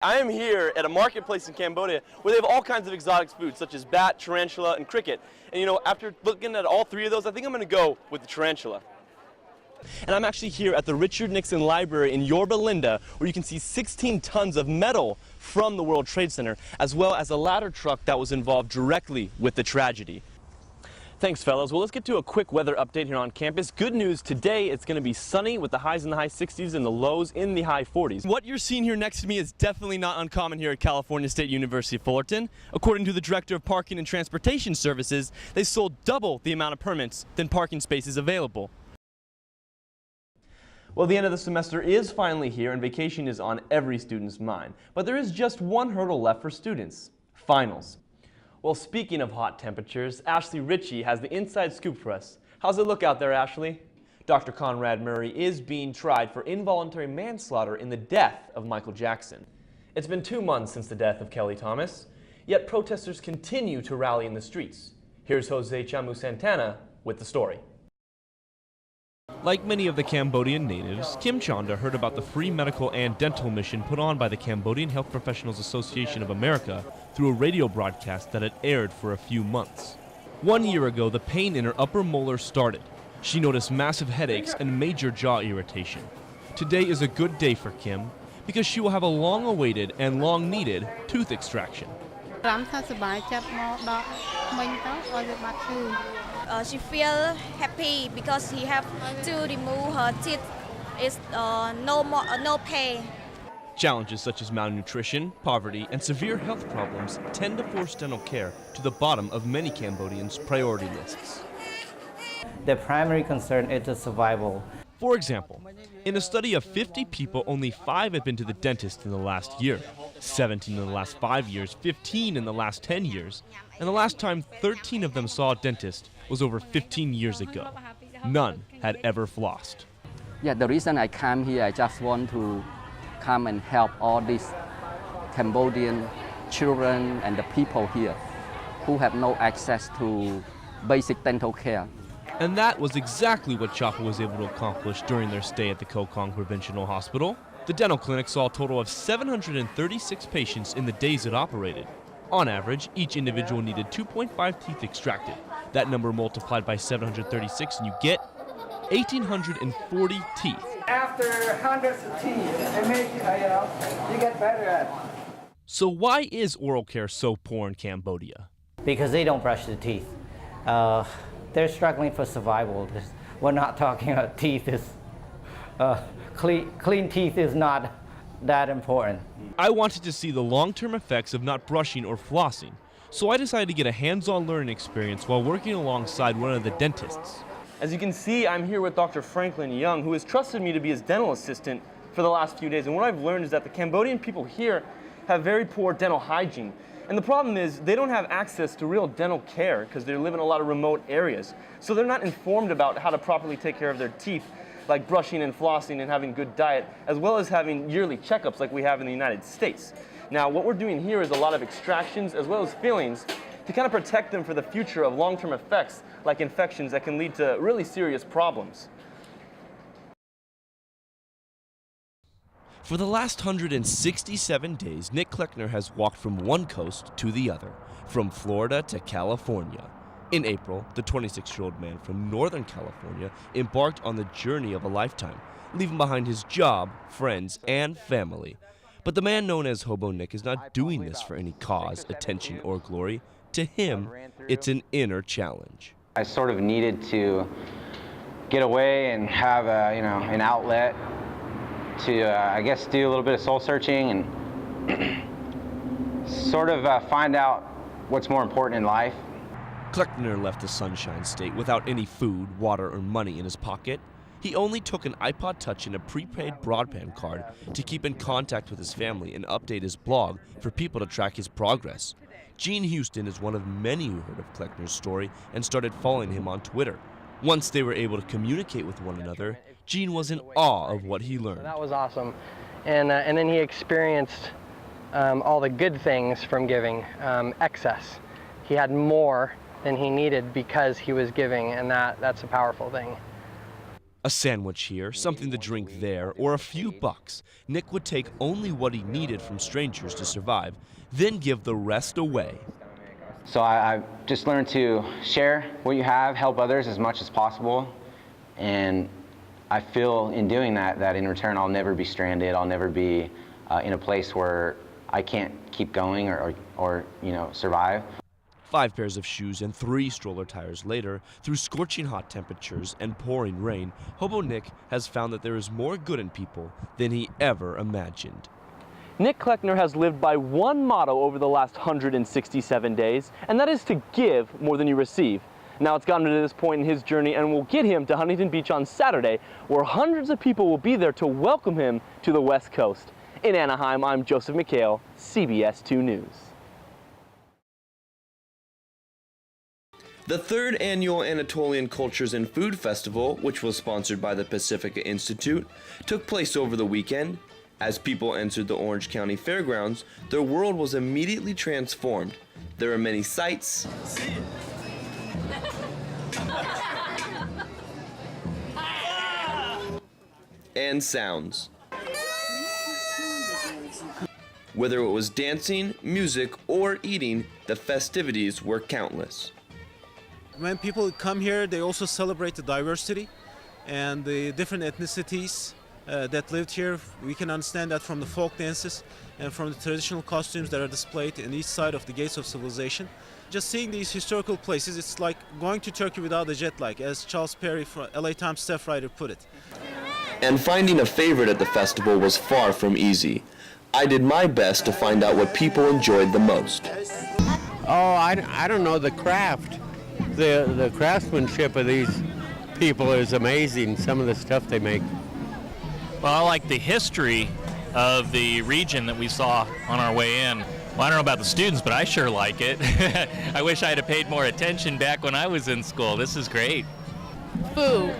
I am here at a marketplace in Cambodia where they have all kinds of exotic foods such as bat, tarantula, and cricket. And you know, after looking at all three of those, I think I'm going to go with the tarantula. And I'm actually here at the Richard Nixon Library in Yorba Linda, where you can see 16 tons of metal from the World Trade Center, as well as a ladder truck that was involved directly with the tragedy. Thanks, fellows. Well, let's get to a quick weather update here on campus. Good news, today it's going to be sunny with the highs in the high 60s and the lows in the high 40s. What you're seeing here next to me is definitely not uncommon here at California State University Fullerton. According to the Director of Parking and Transportation Services, they sold double the amount of permits than parking spaces available. Well, the end of the semester is finally here and vacation is on every student's mind. But there is just one hurdle left for students: finals. Well, speaking of hot temperatures, Ashley Ritchie has the inside scoop for us. How's it look out there, Ashley? Dr. Conrad Murray is being tried for involuntary manslaughter in the death of Michael Jackson. It's been 2 months since the death of Kelly Thomas, yet protesters continue to rally in the streets. Here's Jose Chamu Santana with the story. Like many of the Cambodian natives, Kim Chanda heard about the free medical and dental mission put on by the Cambodian Health Professionals Association of America through a radio broadcast that had aired for a few months. 1 year ago, the pain in her upper molar started. She noticed massive headaches and major jaw irritation. Today is a good day for Kim because she will have a long-awaited and long-needed tooth extraction. She feels happy because she have to remove her teeth. It's no pain. Challenges such as malnutrition, poverty, and severe health problems tend to force dental care to the bottom of many Cambodians' priority lists. The primary concern is the survival. For example, in a study of 50 people, only 5 have been to the dentist in the last year, 17 in the last 5 years, 15 in the last 10 years, and the last time 13 of them saw a dentist was over 15 years ago. None had ever flossed. Yeah, the reason I come here, I just want to come and help all these Cambodian children and the people here who have no access to basic dental care. And that was exactly what Chapa was able to accomplish during their stay at the Kokong Provincial Hospital. The dental clinic saw a total of 736 patients in the days it operated. On average, each individual needed 2.5 teeth extracted. That number multiplied by 736 and you get 1,840 teeth. After hundreds of teeth, it makes you get better at it. So why is oral care so poor in Cambodia? Because they don't brush their teeth. They're struggling for survival. We're not talking about teeth. Clean teeth is not that important. I wanted to see the long-term effects of not brushing or flossing, so I decided to get a hands-on learning experience while working alongside one of the dentists. As you can see, I'm here with Dr. Franklin Young, who has trusted me to be his dental assistant for the last few days. And what I've learned is that the Cambodian people here have very poor dental hygiene. And the problem is they don't have access to real dental care because they live in a lot of remote areas. So they're not informed about how to properly take care of their teeth, like brushing and flossing and having good diet, as well as having yearly checkups like we have in the United States. Now, what we're doing here is a lot of extractions as well as fillings to kind of protect them for the future of long-term effects like infections that can lead to really serious problems. For the last 167 days, Nick Kleckner has walked from one coast to the other, from Florida to California. In April, the 26-year-old man from Northern California embarked on the journey of a lifetime, leaving behind his job, friends, and family. But the man known as Hobo Nick is not doing this for any cause, attention, or glory. To him, it's an inner challenge. I sort of needed to get away and have an outlet to, I guess, do a little bit of soul searching and sort of find out what's more important in life. Kleckner left the Sunshine State without any food, water, or money in his pocket. He only took an iPod Touch and a prepaid broadband card to keep in contact with his family and update his blog for people to track his progress. Gene Houston is one of many who heard of Kleckner's story and started following him on Twitter. Once they were able to communicate with one another, Gene was in awe of what he learned. That was awesome. And then he experienced all the good things from giving, excess. He had more than he needed because he was giving, and that's a powerful thing. A sandwich here, something to drink there, or a few bucks. Nick would take only what he needed from strangers to survive, then give the rest away. So I've just learned to share what you have, help others as much as possible, and I feel in doing that, that in return I'll never be stranded, I'll never be in a place where I can't keep going or survive. 5 pairs of shoes and 3 stroller tires later, through scorching hot temperatures and pouring rain, Hobo Nick has found that there is more good in people than he ever imagined. Nick Kleckner has lived by one motto over the last 167 days, and that is to give more than you receive. Now it's gotten to this point in his journey and will get him to Huntington Beach on Saturday, where hundreds of people will be there to welcome him to the West Coast. In Anaheim, I'm Joseph McHale, CBS 2 News. The 3rd Annual Anatolian Cultures and Food Festival, which was sponsored by the Pacifica Institute, took place over the weekend. As people entered the Orange County Fairgrounds, their world was immediately transformed. There are many sights and sounds. Whether it was dancing, music, or eating, the festivities were countless. When people come here, they also celebrate the diversity and the different ethnicities that lived here. We can understand that from the folk dances and from the traditional costumes that are displayed in each side of the gates of civilization. Just seeing these historical places, it's like going to Turkey without a jet lag, as Charles Perry from LA Times staff writer put it. And finding a favorite at the festival was far from easy. I did my best to find out what people enjoyed the most. Oh, I don't know, the craft. The craftsmanship of these people is amazing, some of the stuff they make. Well, I like the history of the region that we saw on our way in. Well, I don't know about the students, but I sure like it. I wish I had paid more attention back when I was in school. This is great. Food.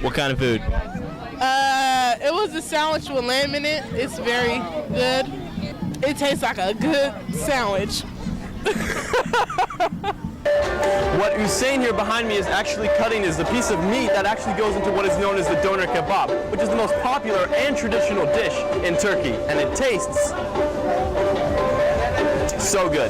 What kind of food? It was a sandwich with lamb in it. It's very good. It tastes like a good sandwich. What Usain here behind me is actually cutting is the piece of meat that actually goes into what is known as the doner kebab, which is the most popular and traditional dish in Turkey, and it tastes so good.